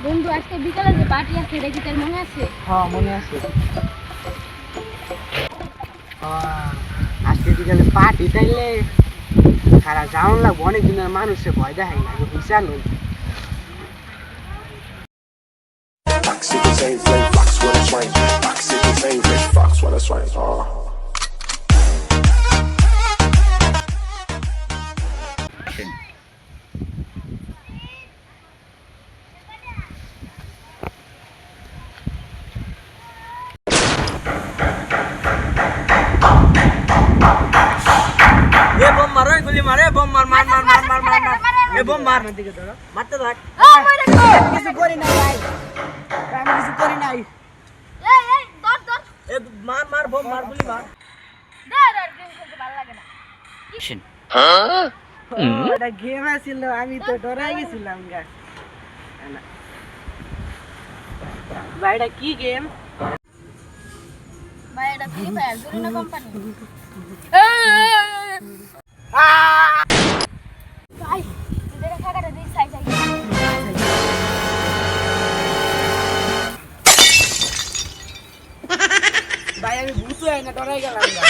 বন্ধু আজকে বিকালে যে পার্টি আছে এটা কি তোর মনে আছে? হ্যাঁ মনে আছে। আজকে বিকালে পার্টি তাইলে সারা যাওয়ান লাগবো, অনেক দিনের মানুষে ভয় দেখাই না বুঝছেন। ये बम मारो, गोली मारे, बम मार मार मार मार मार मार मार ये बम मार दिखे तो मारते থাক কিছু করি নাই ভাই, আমি কিছু করি নাই। এই ধর ধর ए मार मार बम मार गोली मार ধর গেম খেলতে ভালো লাগে না। এটা গেম আছিল, আমি তো ডরাই গেছিলাম গা। ভাই এটা কি গেম? ভাই এটা ফ্রি ফায়ার জরিনা কোম্পানি। ভাই তোদের খাগাটা দিই সাই সাই। ভাই আমি ভূত হই না, ডরাই গেলাম গা।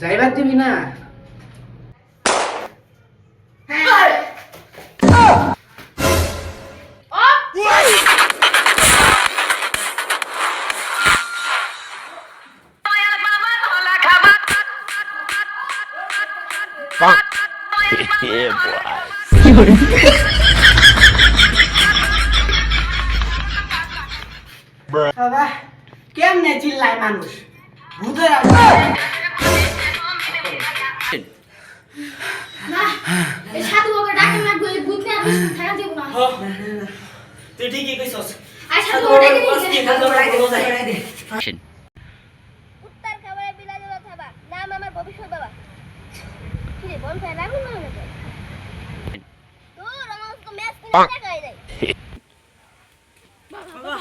যাইবার দিবি না? Yeah, boy. বাবা কেমনে চিল্লায় মানুষ, ভূতের না এই সাধু বাবা ডাকে না গো, এই ভূত না থাকা দেব না। তুই ঠিকই কইছস আই সাধু বাবা ডাকে কি খালো বলো যায় উত্তর খাবারে বিলা দেওয়া থাবা নাম আমার ভবিষ্যৎ বাবা। কি রে বল ফেলা কোন না তোর আমার তো ম্যাচ কিনে টাকাই দেয়। বাবা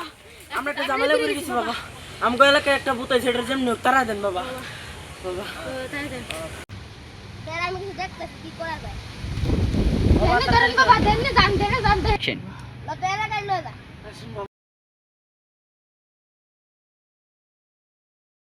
আমরা একটা ঝামেলা করে গেছি বাবা, আমগো এলাকায় একটা ভূত আছে, এটার যেমনি হোক তারা দেন বাবা। বাবা তাই তাই তার আমি কিছু দেখতেছি কি করা যায়। দেনে ধরেন বাবা, দেনে জান দেনে জান দেন। বাবা এলাকায় লয়ে যা।